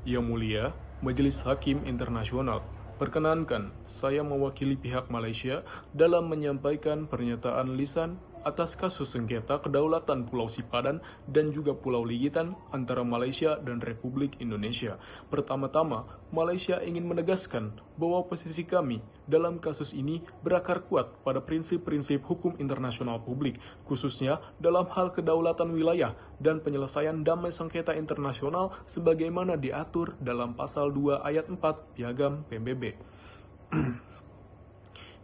Yang Mulia, Majelis Hakim Internasional, perkenankan saya mewakili pihak Malaysia dalam menyampaikan pernyataan lisan atas kasus sengketa kedaulatan Pulau Sipadan dan juga Pulau Ligitan antara Malaysia dan Republik Indonesia. Pertama-tama, Malaysia ingin menegaskan bahwa posisi kami dalam kasus ini berakar kuat pada prinsip-prinsip hukum internasional publik, khususnya dalam hal kedaulatan wilayah dan penyelesaian damai sengketa internasional sebagaimana diatur dalam pasal 2 ayat 4 Piagam PBB.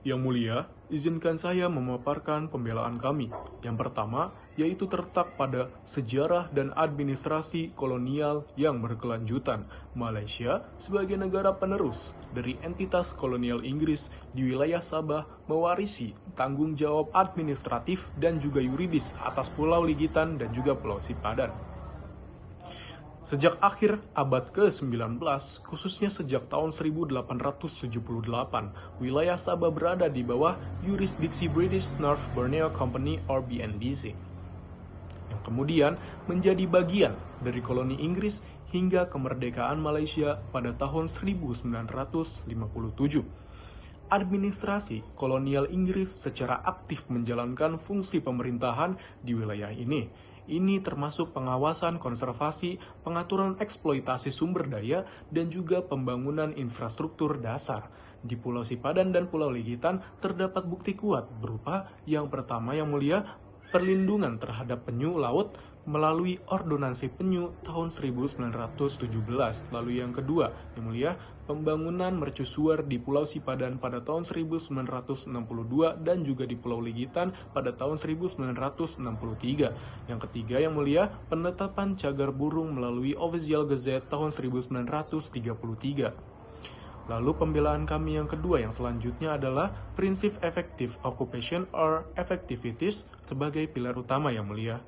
Yang Mulia, izinkan saya memaparkan pembelaan kami. Yang pertama, yaitu terletak pada sejarah dan administrasi kolonial yang berkelanjutan. Malaysia sebagai negara penerus dari entitas kolonial Inggris di wilayah Sabah mewarisi tanggung jawab administratif dan juga yuridis atas Pulau Ligitan dan juga Pulau Sipadan. Sejak akhir abad ke-19, khususnya sejak tahun 1878, wilayah Sabah berada di bawah yurisdiksi British North Borneo Company or BNDC, yang kemudian menjadi bagian dari koloni Inggris hingga kemerdekaan Malaysia pada tahun 1957. Administrasi kolonial Inggris secara aktif menjalankan fungsi pemerintahan di wilayah ini. Ini termasuk pengawasan konservasi, pengaturan eksploitasi sumber daya, dan juga pembangunan infrastruktur dasar. Di Pulau Sipadan dan Pulau Ligitan terdapat bukti kuat berupa yang pertama yang mulia, perlindungan terhadap penyu laut melalui Ordonansi Penyu tahun 1917. Lalu yang kedua, yang mulia, pembangunan mercusuar di Pulau Sipadan pada tahun 1962 dan juga di Pulau Ligitan pada tahun 1963. Yang ketiga, yang mulia, penetapan cagar burung melalui Official Gazette tahun 1933. Lalu pembelaan kami yang kedua yang selanjutnya adalah prinsip effective occupation or effectivities sebagai pilar utama yang mulia.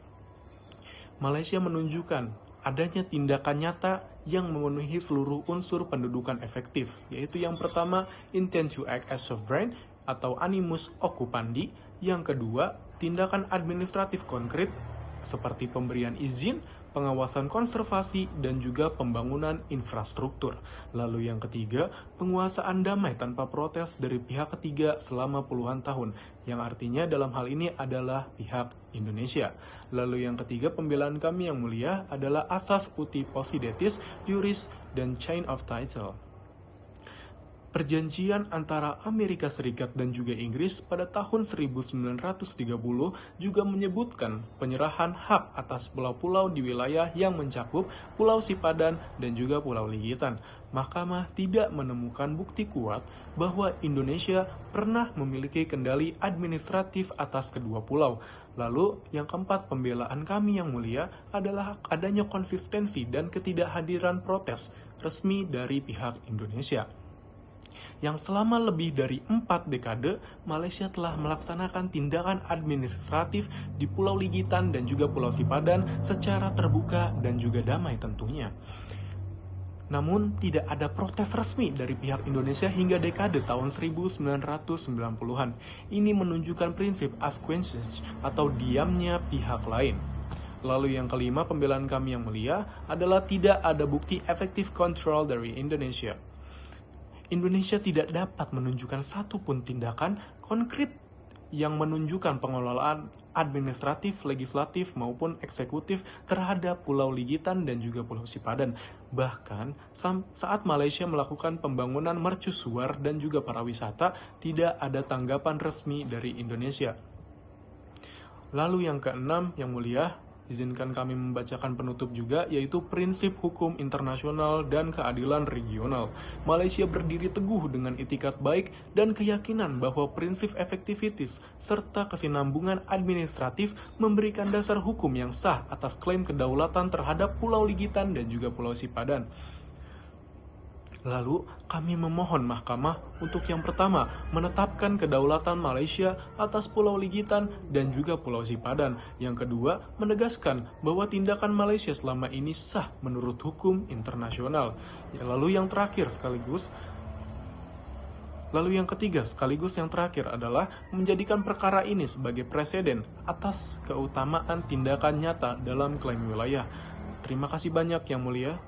Malaysia menunjukkan adanya tindakan nyata yang memenuhi seluruh unsur pendudukan efektif, yaitu yang pertama, intent to act as sovereign atau animus occupandi, yang kedua, tindakan administratif konkret seperti pemberian izin, pengawasan konservasi, dan juga pembangunan infrastruktur. Lalu yang ketiga, penguasaan damai tanpa protes dari pihak ketiga selama puluhan tahun, yang artinya dalam hal ini adalah pihak Indonesia. Lalu yang ketiga, pembelaan kami yang mulia adalah asas uti possidetis, juris, dan chain of title. Perjanjian antara Amerika Serikat dan juga Inggris pada tahun 1930 juga menyebutkan penyerahan hak atas pulau-pulau di wilayah yang mencakup Pulau Sipadan dan juga Pulau Ligitan. Mahkamah tidak menemukan bukti kuat bahwa Indonesia pernah memiliki kendali administratif atas kedua pulau. Lalu, yang keempat, pembelaan kami yang mulia adalah adanya konsistensi dan ketidakhadiran protes resmi dari pihak Indonesia. Yang selama lebih dari 4 dekade, Malaysia telah melaksanakan tindakan administratif di Pulau Ligitan dan juga Pulau Sipadan secara terbuka dan juga damai tentunya. Namun, tidak ada protes resmi dari pihak Indonesia hingga dekade tahun 1990-an. Ini menunjukkan prinsip acquiescence atau diamnya pihak lain. Lalu yang kelima, pembelaan kami yang mulia adalah tidak ada bukti efektif kontrol dari Indonesia. Indonesia tidak dapat menunjukkan satupun tindakan konkret yang menunjukkan pengelolaan administratif, legislatif, maupun eksekutif terhadap Pulau Ligitan dan juga Pulau Sipadan. Bahkan saat Malaysia melakukan pembangunan mercusuar dan juga pariwisata, tidak ada tanggapan resmi dari Indonesia. Lalu yang keenam, yang mulia, izinkan kami membacakan penutup juga, yaitu prinsip hukum internasional dan keadilan regional. Malaysia berdiri teguh dengan itikat baik dan keyakinan bahwa prinsip efektivitas serta kesinambungan administratif memberikan dasar hukum yang sah atas klaim kedaulatan terhadap Pulau Ligitan dan juga Pulau Sipadan. Lalu, kami memohon mahkamah untuk yang pertama, menetapkan kedaulatan Malaysia atas Pulau Ligitan dan juga Pulau Sipadan. Yang kedua, menegaskan bahwa tindakan Malaysia selama ini sah menurut hukum internasional. Lalu yang ketiga sekaligus yang terakhir adalah menjadikan perkara ini sebagai preseden atas keutamaan tindakan nyata dalam klaim wilayah. Terima kasih banyak yang mulia.